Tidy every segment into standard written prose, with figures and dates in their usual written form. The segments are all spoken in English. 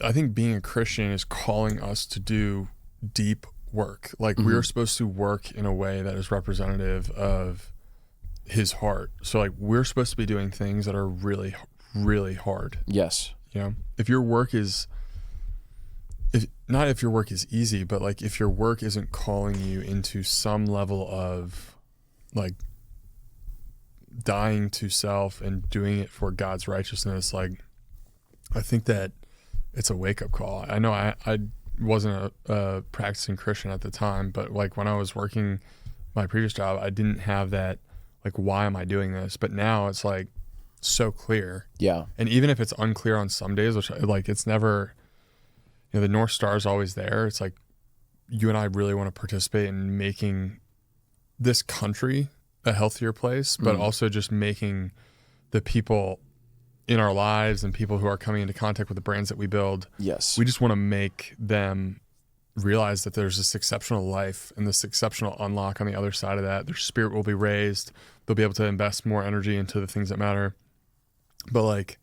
I think being a Christian is calling us to do deep work. Like we're supposed to work in a way that is representative of his heart. So like we're supposed to be doing things that are really, really hard. Yes. You know, if your work is, if your work is easy, but like if your work isn't calling you into some level of like dying to self and doing it for God's righteousness, like I think that it's a wake-up call. I know I wasn't a practicing Christian at the time, but like when I was working my previous job, I didn't have that, like, why am I doing this? But now it's like so clear. Yeah. And even if it's unclear on some days, which like it's never, the North Star is always there. It's like you and I really want to participate in making this country a healthier place, but also just making the people in our lives and people who are coming into contact with the brands that we build. Yes. We just want to make them realize that there's this exceptional life and this exceptional unlock on the other side of that. Their spirit will be raised. They'll be able to invest more energy into the things that matter. But like,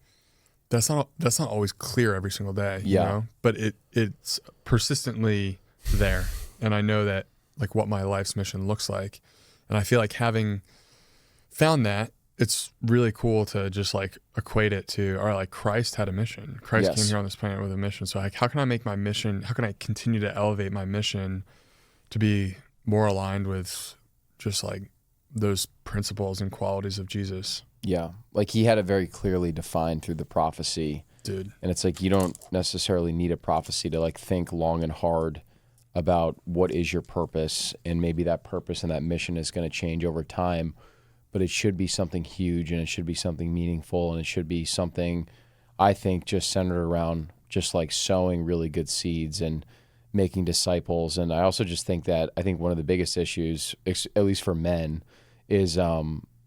that's not always clear every single day, you know? But it's persistently there. And I know that like what my life's mission looks like. And I feel like having found that, it's really cool to just like equate it to, all right, like Christ had a mission. Christ came here on this planet with a mission. So like, how can I make my mission, how can I continue to elevate my mission to be more aligned with just like those principles and qualities of Jesus? Yeah. Like he had it very clearly defined through the prophecy. Dude. And it's like, you don't necessarily need a prophecy to like think long and hard about what is your purpose. And maybe that purpose and that mission is going to change over time. But it should be something huge and it should be something meaningful and it should be something, I think, just centered around just like sowing really good seeds and making disciples. And I also just think that one of the biggest issues, at least for men, is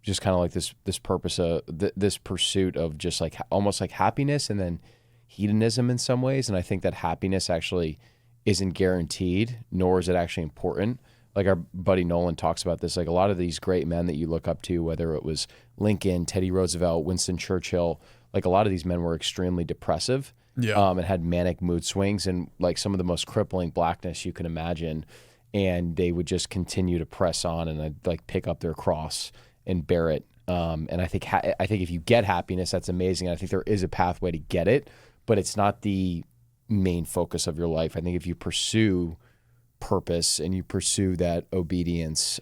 just kind of like this purpose of this pursuit of just like almost like happiness and then hedonism in some ways. And I think that happiness actually isn't guaranteed, nor is it actually important. Like our buddy Nolan talks about this, like a lot of these great men that you look up to, whether it was Lincoln, Teddy Roosevelt, Winston Churchill, like a lot of these men were extremely depressive and had manic mood swings and like some of the most crippling blackness you can imagine. And they would just continue to press on and like pick up their cross and bear it. And I think if you get happiness, that's amazing. And I think there is a pathway to get it, but it's not the main focus of your life. I think if you pursue purpose and you pursue that obedience,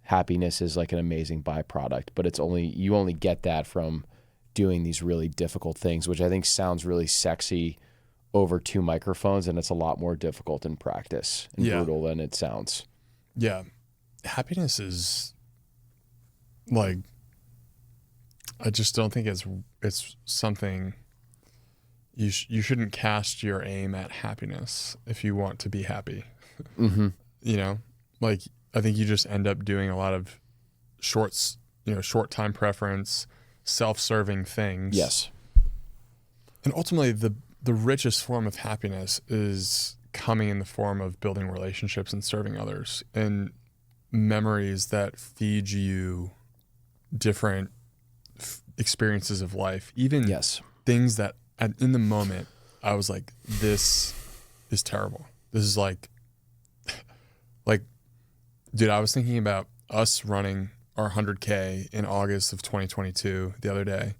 happiness is like an amazing byproduct, but you only get that from doing these really difficult things, which I think sounds really sexy over two microphones, and it's a lot more difficult in practice and brutal than it sounds. Yeah. Happiness is like, I just don't think it's something you shouldn't cast your aim at happiness if you want to be happy. You know, like I think you just end up doing a lot of short time preference, self-serving things. Yes. And ultimately the richest form of happiness is coming in the form of building relationships and serving others and memories that feed you different experiences of life, even things that in the moment I was like, this is terrible. This is like, dude, I was thinking about us running our 100K in August of 2022 the other day,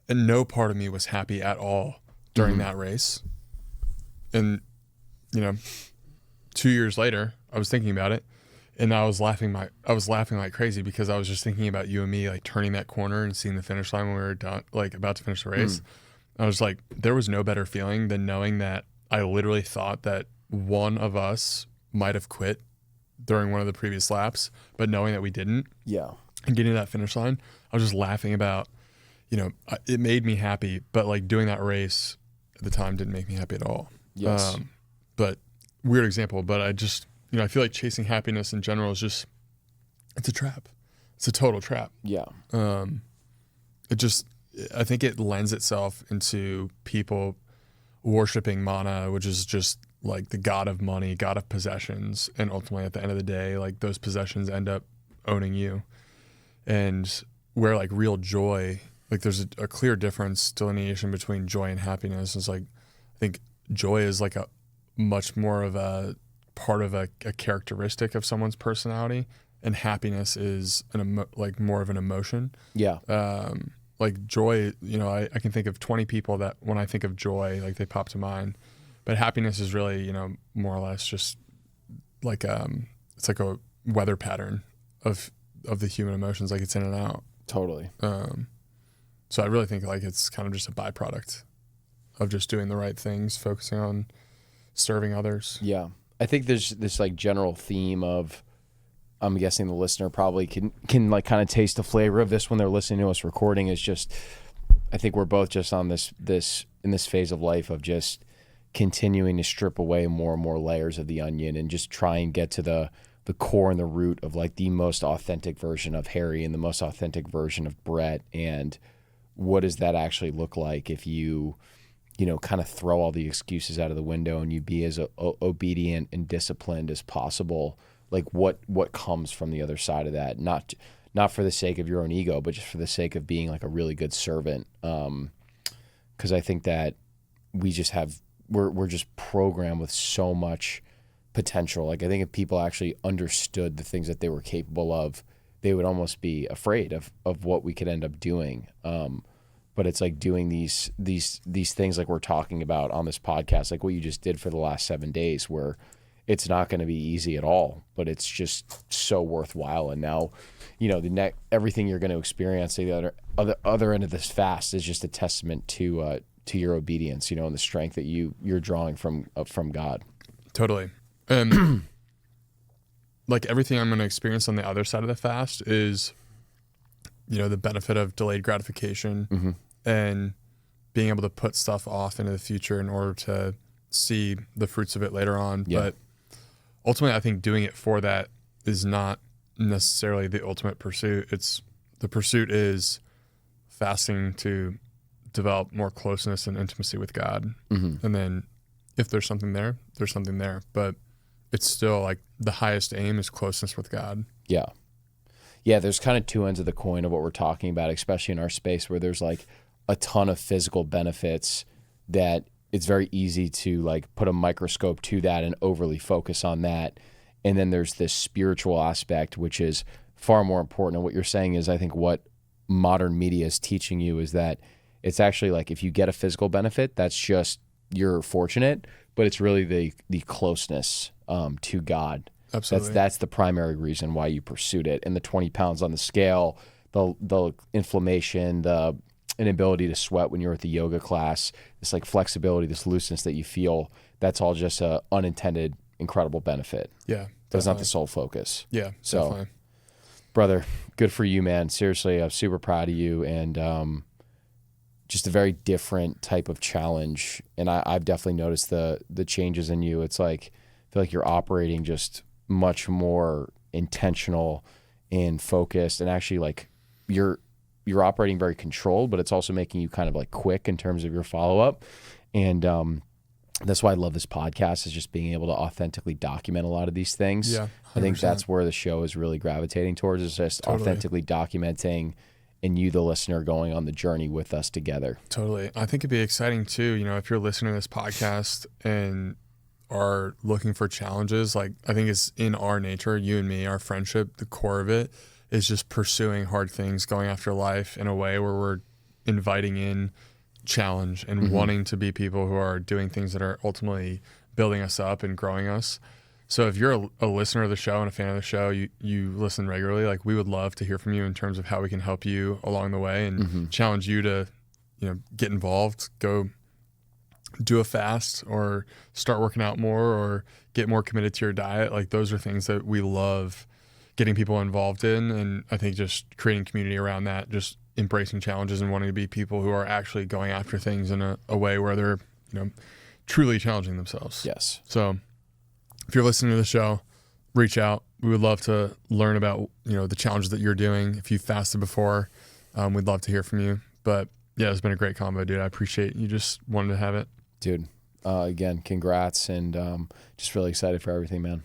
and no part of me was happy at all during that race. And, 2 years later, I was thinking about it, and I was laughing like crazy because I was just thinking about you and me, like turning that corner and seeing the finish line when we were done, like about to finish the race. I was like, there was no better feeling than knowing that I literally thought that one of us might have quit during one of the previous laps, but knowing that we didn't. Yeah. And getting to that finish line, I was just laughing about, it made me happy, but like doing that race at the time didn't make me happy at all. Yes. But weird example, but I just, I feel like chasing happiness in general is just, it's a trap. It's a total trap. Yeah. I think it lends itself into people worshiping mana, which is just like the god of money, god of possessions. And ultimately at the end of the day, like those possessions end up owning you. And where like real joy, like there's a clear difference, delineation between joy and happiness. It's like think joy is like a much more of a part of a characteristic of someone's personality, and happiness is like more of an emotion. Yeah. Like joy, I can think of 20 people that when I think of joy, like they pop to mind, but happiness is really, more or less just like, it's like a weather pattern of the human emotions, like it's in and out. Totally. So I really think like it's kind of just a byproduct of just doing the right things, focusing on serving others. Yeah. I think there's this like general theme of, I'm guessing the listener probably can like kind of taste the flavor of this when they're listening to us recording, is just, I think we're both just on this in this phase of life of just continuing to strip away more and more layers of the onion and just try and get to the core and the root of like the most authentic version of Harry and the most authentic version of Brett. And what does that actually look like if you kind of throw all the excuses out of the window and you be as obedient and disciplined as possible? Like what comes from the other side of that? Not for the sake of your own ego, but just for the sake of being like a really good servant. Because I think that we just we're just programmed with so much potential. Like I think if people actually understood the things that they were capable of, they would almost be afraid of what we could end up doing. But it's like doing these things like we're talking about on this podcast, like what you just did for the last 7 days, where it's not going to be easy at all, but it's just so worthwhile. And now, everything you're going to experience at the other end of this fast is just a testament to your obedience, and the strength that you're drawing from God. Totally. Like everything I'm going to experience on the other side of the fast is, the benefit of delayed gratification and being able to put stuff off into the future in order to see the fruits of it later on. Yeah. But ultimately, I think doing it for that is not necessarily the ultimate pursuit. The pursuit is fasting to develop more closeness and intimacy with God. And then if there's something there, there's something there. But it's still like the highest aim is closeness with God. Yeah. Yeah, there's kind of two ends of the coin of what we're talking about, especially in our space where there's like a ton of physical benefits that it's very easy to like put a microscope to that and overly focus on that. And then there's this spiritual aspect, which is far more important. And what you're saying is, I think what modern media is teaching you is that it's actually like if you get a physical benefit, that's just, you're fortunate, but it's really the closeness to God. Absolutely. That's the primary reason why you pursued it. And the 20 pounds on the scale, the inflammation, the inability to sweat when you're at the yoga class, this like flexibility, this looseness that you feel, that's all just a unintended incredible benefit. Yeah. That's not the sole focus. Yeah. So, definitely. Brother, good for you, man. Seriously, I'm super proud of you, and just a very different type of challenge. And I've definitely noticed the changes in you. It's like, I feel like you're operating just much more intentional and focused, and actually like you're operating very controlled, but it's also making you kind of like quick in terms of your follow-up. And that's why I love this podcast, is just being able to authentically document a lot of these things. Yeah, 100%. I think that's where the show is really gravitating towards, is just authentically documenting, and you, the listener, going on the journey with us together. Totally. I think it'd be exciting too, if you're listening to this podcast and are looking for challenges, like I think it's in our nature, you and me, our friendship, the core of it is just pursuing hard things, going after life in a way where we're inviting in challenge and wanting to be people who are doing things that are ultimately building us up and growing us. So if you're a listener of the show and a fan of the show, you listen regularly, like we would love to hear from you in terms of how we can help you along the way and challenge you to, get involved, go do a fast or start working out more or get more committed to your diet. Like those are things that we love getting people involved in. And I think just creating community around that, just embracing challenges and wanting to be people who are actually going after things in a way where they're, truly challenging themselves. Yes. So if you're listening to the show, reach out. We would love to learn about, the challenges that you're doing. If you fasted before, we'd love to hear from you. But yeah, it's been a great combo, dude. I appreciate you just wanted to have it. Dude, again, congrats, and just really excited for everything, man.